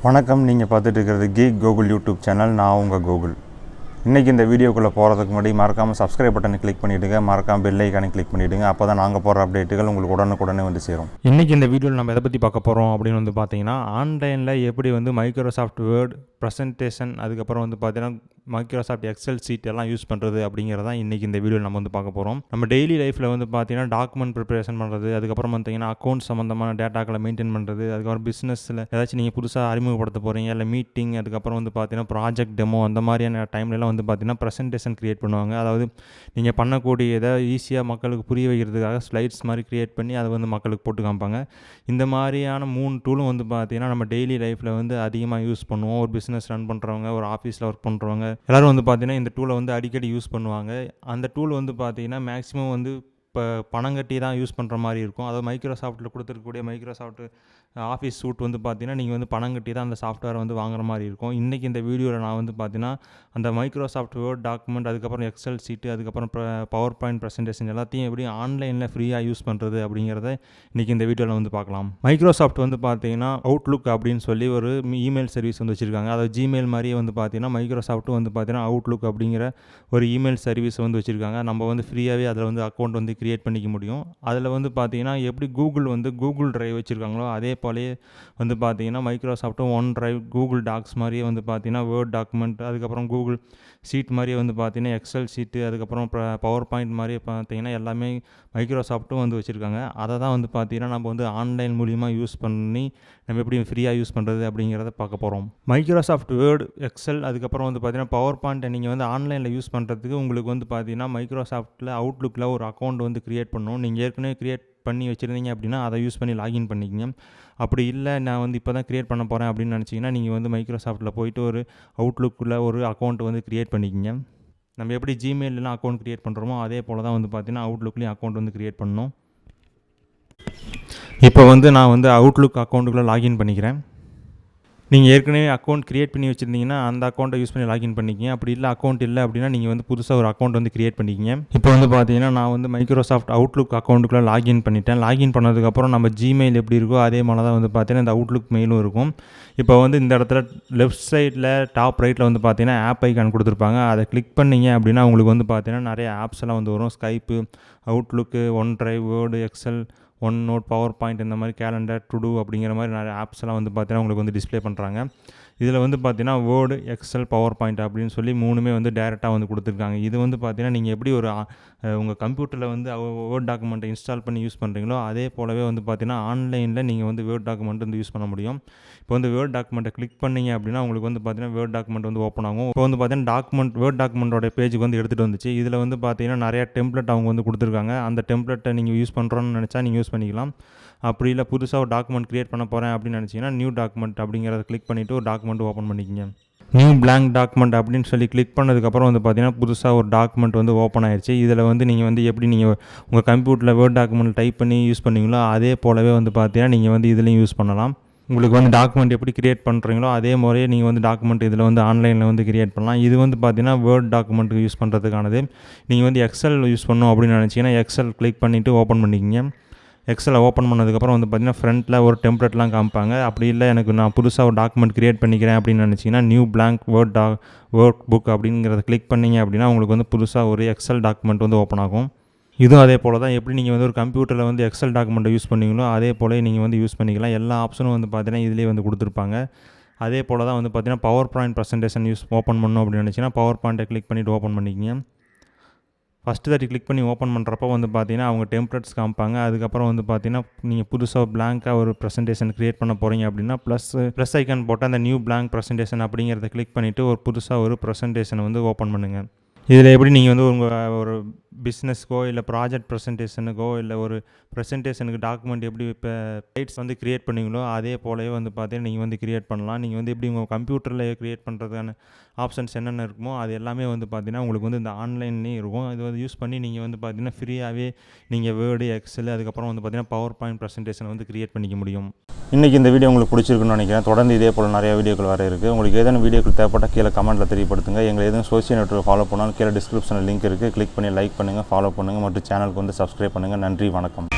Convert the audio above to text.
வணக்கம், நீங்கள் பார்த்துட்டு இருக்கிறது கீக் கோகுல் யூடியூப் சேனல். நான் உங்கள் கோகுல். இன்றைக்கி இந்த வீடியோக்குள்ளே போகிறதுக்கு முன்னாடி மறக்காமல் சப்ஸ்கிரைப் பட்டனை கிளிக் பண்ணிவிடுங்க, மறக்காமல் பெல் ஐக்கானை கிளிக் பண்ணிவிடுங்க. அப்போ தான் நாங்கள் போகிற அப்டேட்டுகள் உங்களுக்கு உடனுக்குடனே வந்து சேரும். இன்றைக்கி இந்த வீடியோவில் நம்ம எதை பற்றி பார்க்க போகிறோம் அப்படின்னு வந்து பார்த்தீங்கன்னா, ஆன்லைனில் எப்படி வந்து மைக்ரோசாஃப்ட் வேர்ட் ப்ரெசன்டேஷன், அதுக்கப்புறம் வந்து பார்த்தீங்கன்னா மைக்ரோசாஃப்ட் எக்ஸல் சீட் எல்லாம் யூஸ் பண்ணுறது அப்படிங்கிறதான் இன்றைக்கி இந்த வீடியோவில் நம்ம வந்து பார்க்க போகிறோம். நம்ம டெய்லி லைஃப்பில் வந்து பார்த்தீங்கன்னா டாக்குமெண்ட் ப்ரிப்பரேஷன் பண்ணுறது, அதுக்கப்புறம் பார்த்தீங்கன்னா அக்கௌண்ட் சம்மந்தமான டேட்டாக்களை மெயின்டைன் பண்ணுறது, அதுக்கப்புறம் பிஸ்னஸில் ஏதாச்சும் நீங்கள் புதுசாக அறிமுகப்படுத்த போகிறீங்க, இல்லை மீட்டிங், அதுக்கப்புறம் வந்து பார்த்தீங்கன்னா ப்ராஜெக்ட் டெமோ, அந்த மாதிரியான டைம்லலாம் வந்து பார்த்தீங்கன்னா ப்ரெசன்டேஷன் க்ரியேட் பண்ணுவாங்க. அதாவது நீங்கள் பண்ணக்கூடிய இதை ஈஸியாக மக்களுக்கு புரிய வைக்கிறதுக்காக ஸ்லைட்ஸ் மாதிரி க்ரியேட் பண்ணி அதை வந்து மக்களுக்கு போட்டு காமிப்பாங்க. இந்த மாதிரியான 3 டூலும் வந்து பார்த்தீங்கன்னா நம்ம டெய்லி லைஃப்பில் வந்து அதிகமாக யூஸ் பண்ணுவோம். ஒரு பிஸ்னஸ் ரன் பண்ணுறவங்க, ஒரு ஆஃபீஸில் ஒர்க் பண்ணுறவங்க எல்லோரும் வந்து பார்த்தீங்கன்னா இந்த டூலை வந்து அடிக்கடி யூஸ் பண்ணுவாங்க. அந்த டூல் வந்து பார்த்தீங்கன்னா மேக்ஸிமம் வந்து இப்போ பணம் கட்டி தான் யூஸ் பண்ணுற மாதிரி இருக்கும். அதாவது மைக்ரோசாஃப்ட்டில் கொடுத்துருக்கக்கூடிய மைக்ரோசாஃப்ட் ஆஃபீஸ் சூட் வந்து பார்த்தீங்கன்னா நீங்கள் வந்து பணம் கட்டி தான் அந்த சாஃப்ட்வேரை வந்து வாங்குற மாதிரி இருக்கும். இன்றைக்கி இந்த வீடியோவில் நான் வந்து பார்த்தீங்கன்னா அந்த மைக்ரோசாஃப்ட் வேர்ட் டாக்குமெண்ட், அதுக்கப்புறம் எக்ஸல் சீட்டு, அதுக்கப்புறம் பவர் பாயிண்ட் ப்ரெசன்டேஷன் எல்லாத்தையும் எப்படி ஆன்லைனில் ஃப்ரீயாக யூஸ் பண்ணுறது அப்படிங்கிறத இன்றைக்கி இந்த வீடியோவில் வந்து பார்க்கலாம். மைக்ரோசாஃப்ட் வந்து பார்த்தீங்கன்னா அவுட்லுக் அப்படின்னு சொல்லி ஒரு இமெயில் சர்வீஸ் வந்து வச்சுருக்காங்க. அதாவது ஜிமெயில் மாதிரியே வந்து பார்த்தீங்கன்னா மைக்ரோசாஃப்ட்டும் வந்து பார்த்தீங்கன்னா அவுட்லுக் அப்படிங்கிற ஒரு இமெயில் சர்வீஸ் வந்து வச்சுருக்காங்க. நம்ம வந்து ஃப்ரீயாகவே அதில் வந்து அக்கௌண்ட் வந்து க்ரியேட் பண்ணிக்க முடியும். அதில் வந்து பார்த்தீங்கன்னா எப்படி கூகுள் டிரைவ் வச்சுருக்காங்களோ அதே போலயே வந்து பார்த்தீங்கன்னா மைக்ரோசாஃப்ட்டும் ஒன் டிரைவ், கூகுள் டாக்ஸ் மாதிரியே வந்து பார்த்தீங்கன்னா வேர்ட் டாக்குமெண்ட், அதுக்கப்புறம் கூகுள் ஷீட் மாதிரியே வந்து பார்த்தீங்கன்னா எக்ஸல் ஷீட்டு, அதுக்கப்புறம் பவர் பாயிண்ட் மாதிரியே பார்த்தீங்கன்னா எல்லாமே மைக்ரோசாஃப்ட்டும் வந்து வச்சுருக்காங்க. அதை தான் வந்து பார்த்தீங்கன்னா நம்ம வந்து ஆன்லைன் மூலிமா யூஸ் பண்ணி நம்ம எப்படி ஃப்ரீயாக யூஸ் பண்ணுறது அப்படிங்கிறத பார்க்க போகிறோம். மைக்ரோசாஃப்ட் வேர்டு, எக்ஸல், அதுக்கப்புறம் வந்து பார்த்தீங்கன்னா பவர் பாயிண்ட்டை நீங்கள் வந்து ஆன்லைனில் யூஸ் பண்ணுறதுக்கு உங்களுக்கு வந்து பார்த்தீங்கன்னா மைக்ரோசாஃப்ட்டில் அவுட்லுக்கில் ஒரு அக்கௌண்ட் வந்து க்ரியேட் பண்ணணும். நீங்கள் ஏற்கனவே க்ரியேட் பண்ணி வச்சுருந்தீங்க அப்படின்னா அதை யூஸ் பண்ணி லாகின் பண்ணிக்கங்க. அப்படி இல்லை, நான் வந்து இப்போ தான் க்ரியேட் பண்ண போகிறேன் அப்படின்னு நினச்சிங்கன்னா நீங்கள் வந்து மைக்ரோசாஃப்ட்டில் போய்ட்டு ஒரு அவுட்லுக்கில் ஒரு அக்கௌண்ட் வந்து க்ரியேட் பண்ணிக்கிங்க. நம்ம எப்படி ஜிமெயிலெலாம் அக்கௌண்ட் க்ரியேட் பண்ணுறோமோ அதே போல் தான் வந்து பார்த்தீங்கன்னா அவுட்லுக்லேயும் அக்கௌண்ட் வந்து க்ரியேட் பண்ணணும். இப்போ வந்து நான் வந்து அவுட்லுக் அக்கௌண்ட்டுக்குள்ளே லாகின் பண்ணிக்கிறேன். நீங்கள் ஏற்கனவே அக்கௌண்ட் க்ரியேட் பண்ணி வச்சுருந்தீங்கன்னா அந்த அக்கௌண்ட்டை யூஸ் பண்ணி லாகின் பண்ணிக்கிங்க. அப்படி இல்லை அக்கௌண்ட் இல்லை அப்படின்னா நீங்கள் வந்து புதுசாக ஒரு அக்கௌண்ட் வந்து க்ரியேட் பண்ணிக்கிங்க. இப்போ வந்து பார்த்தீங்கன்னா நான் வந்து மைக்ரோசாஃப்ட் அவுட்லுக் அக்கௌண்ட்டுக்குள்ளே லாகின் பண்ணிட்டேன். லாகின் பண்ணதுக்கப்புறம் நம்ம ஜிமெயில் எப்படி இருக்கோ அதே மாதிரி தான் வந்து பார்த்தீங்கன்னா இந்த அவுட்லுக் மெயிலும் இருக்கும். இப்போ வந்து இந்த இடத்துல லெஃப்ட் சைடில் டாப் ரைட்டில் வந்து பார்த்தீங்கன்னா ஆப் ஐக்கான் கொடுத்துருப்பாங்க. அதை கிளிக் பண்ணிங்க அப்படின்னா உங்களுக்கு வந்து பார்த்தீங்கன்னா நிறைய ஆப்ஸ் எல்லாம் வந்து வரும். Skype, Outlook, OneDrive, Word, Excel, OneNote, PowerPoint, இந்த மாதிரி கேலண்டர், டு டூ அப்படிங்கிற மாதிரி நிறைய ஆப்ஸ்லாம் வந்து பார்த்தீங்கன்னா உங்களுக்கு வந்து டிஸ்ப்ளே பண்ணுறாங்க. இதில் வந்து பார்த்தீங்கன்னா வேர்டு, எக்ஸல், பவர் பாயிண்ட் அப்படின்னு சொல்லி 3மே வந்து டேரெக்டாக வந்து கொடுத்துருக்காங்க. இது வந்து பார்த்தீங்கன்னா நீங்கள் எப்படி ஒரு உங்கள் கம்ப்யூட்டரில் வந்து வேர்ட் டாக்குமெண்ட்டை இன்ஸ்டால் பண்ணி யூஸ் பண்ணுறீங்களோ அதே போலவே வந்து பார்த்தீங்கன்னா ஆன்லைனில் நீங்கள் வந்து வேர்ட் டாக்குமெண்ட் வந்து யூஸ் பண்ண முடியும். இப்போ வந்து வேர்ட் டாக்குமெண்ட்டை கிளிக் பண்ணிங்க அப்படின்னா உங்களுக்கு வந்து பார்த்தீங்கன்னா வேர்ட் டாக்குமெண்ட் வந்து ஓப்பன் ஆகும். இப்போ வந்து பார்த்தீங்கன்னா வேர்ட் டாக்குமெண்ட்டோட பேஜுக்கு வந்து எடுத்துகிட்டு வந்துச்சு. இதில் வந்து பார்த்தீங்கன்னா நிறையா டெம்ப்ளேட் அவங்க வந்து கொடுத்துருக்காங்க. அந்த டெம்ப்ளேட்டை நீங்கள் யூஸ் பண்ணுறோன்னு நினச்சா நீங்கள் யூஸ் பண்ணிக்கலாம். அப்படி இல்லை புதுசாக ஒரு டாக்குமெண்ட் க்ரியேட் பண்ண போகிறேன் அப்படின்னு நினச்சிங்கன்னா நியூ டாக்குமெண்ட் அப்படிங்கிறத கிளிக் பண்ணிவிட்டு ஒரு டாக்குமெண்ட் ஓப்பன் பண்ணிக்கிங்க. நியூ பிளாங்க் டாக்குமெண்ட் அப்படின்னு சொல்லி கிளிக் பண்ணதுக்கப்புறம் வந்து பார்த்தீங்கன்னா புதுசாக ஒரு டாக்குமெண்ட் வந்து ஓப்பன் ஆயிடுச்சு. இதில் வந்து நீங்கள் வந்து எப்படி நீங்கள் உங்கள் கம்ப்யூட்டரில் வேர்ட் டாக்குமெண்ட் டைப் பண்ணி யூஸ் பண்ணீங்களோ அதே போலவே வந்து பார்த்தீங்கன்னா நீங்கள் வந்து இதுலேயும் யூஸ் பண்ணலாம். உங்களுக்கு வந்து டாக்குமெண்ட் எப்படி க்ரியேட் பண்ணுறீங்களோ அதே மாதிரியே நீங்கள் வந்து டாக்குமெண்ட் இதில் வந்து ஆன்லைனில் வந்து க்ரியேட் பண்ணலாம். இது வந்து பார்த்தீங்கன்னா வேர்ட் டாக்குமெண்ட்டுக்கு யூஸ் பண்ணுறதுக்கானது. நீங்கள் வந்து எக்ஸல் யூஸ் பண்ணணும் அப்படின்னு நினச்சிங்கன்னா எக்ஸல் கிளிக் பண்ணிவிட்டு ஓப்பன் பண்ணிக்கிங்க. எக்ஸலை ஓப்பன் பண்ணதுக்கப்புறம் வந்து பார்த்தீங்கன்னா ஃப்ரண்ட்டில் ஒரு டெம்ப்ளேட்லாம் காமிப்பாங்க. அப்படி இல்லை எனக்கு நான் புதுசாக ஒரு டாக்குமெண்ட் க்ரியேட் பண்ணிக்கிறேன் அப்படின்னு நினச்சிங்கன்னா நியூ பிளாங்க் வேர்ட் புக் அப்படிங்கிறத கிளிக் பண்ணிங்க அப்படின்னா உங்களுக்கு வந்து புதுசாக ஒரு எக்ஸல் டாக்குமெண்ட் வந்து ஓப்பன் ஆகும். இதுவும் அதே போல் தான் எப்படி நீங்கள் வந்து ஒரு கம்ப்யூட்டரில் வந்து எக்ஸல் டாக்குமெண்ட்டை யூஸ் பண்ணீங்களோ அதே போல் நீங்கள் வந்து யூஸ் பண்ணிக்கலாம். எல்லா ஆப்ஷனும் வந்து பார்த்தீங்கன்னா இதிலே வந்து கொடுத்துருப்பாங்க. அதே போல் தான் வந்து பார்த்தீங்கன்னா பவர் பாயிண்ட் ப்ரெசன்டேஷன் ஓப்பன் பண்ணணும் அப்படின்னு நினச்சிங்கன்னா பவர் பாயிண்ட்டை கிளிக் பண்ணிவிட்டு ஓப்பன் பண்ணிக்கிங்க. ஃபஸ்ட்டு தட்டி கிளிக் பண்ணி ஓப்பன் பண்ணுறப்போ வந்து பார்த்தீங்கன்னா அவங்க டெம்ப்ளேட்ஸ் காமிப்பாங்க. அதுக்கப்புறம் வந்து பார்த்தீங்கன்னா நீங்கள் புதுசாக பிளாங்காக ஒரு ப்ரெசன்டேஷன் க்ரியேட் பண்ண போகிறீங்க அப்படின்னா ப்ளஸ் ஐக்கான் போட்டால் அந்த நியூ பிளாங்க் ப்ரெசன்டேஷன் அப்படிங்கிறத கிளிக் பண்ணிவிட்டு ஒரு புதுசாக ஒரு ப்ரெசன்டேஷனை வந்து ஓப்பன் பண்ணுங்கள். இதில் எப்படி நீங்கள் வந்து உங்கள் ஒரு பிஸ்னஸ்க்கோ இல்லை ப்ராஜெக்ட் ப்ரெசன்டேஷனுக்கோ இல்லை ஒரு ப்ரெசன்டேஷனுக்கு டாக்குமெண்ட் எப்படி இப்போ சைட்ஸ் வந்து க்ரியேட் பண்ணிங்களோ அதே போலவே வந்து பார்த்தீங்கன்னா நீங்கள் வந்து க்ரியேட் பண்ணலாம். நீங்கள் வந்து எப்படி உங்கள் கம்ப்யூட்டரில் க்ரியேட் பண்ணுறதுக்கான ஆப்ஷன்ஸ் என்னென்ன இருக்குமோ அது எல்லாமே வந்து பார்த்தீங்கன்னா உங்களுக்கு வந்து இந்த ஆன்லைன்லேயும் இருக்கும். இது வந்து யூஸ் பண்ணி நீங்கள் வந்து பார்த்தீங்கன்னா ஃப்ரீயாகவே நீங்கள் வேர்டு, எக்ஸல், அதுக்கப்புறம் வந்து பார்த்தீங்கன்னா பவர் பாயிண்ட் ப்ரெசன்டேஷனை வந்து க்ரியேட் பண்ணிக்க முடியும். இன்றைக்கி இந்த வீடியோ உங்களுக்கு பிடிச்சிருக்குன்னு நினைக்கிறேன். தொடர்ந்து இதே போல் நிறைய வீடியோக்கள் வர இருக்குது. உங்களுக்கு ஏதேனும் வீடியோக்கள் தேவைப்பட்டால் கீழே கமெண்ட்டில் தெரியப்படுத்துங்க. எங்களை எதுவும் சோஷியல் நெட்வொர்க் ஃபாலோ பண்ணாலும் கீழே டிஸ்கிரிப்ஷனில் லிங்க் இருக்குது. கிளிக் பண்ணி லைக் பண்ணுங்கள், ஃபாலோ பண்ணுங்கள் மற்றும் சேனலுக்கு வந்து சப்ஸ்கிரைப் பண்ணுங்கள். நன்றி, வணக்கம்.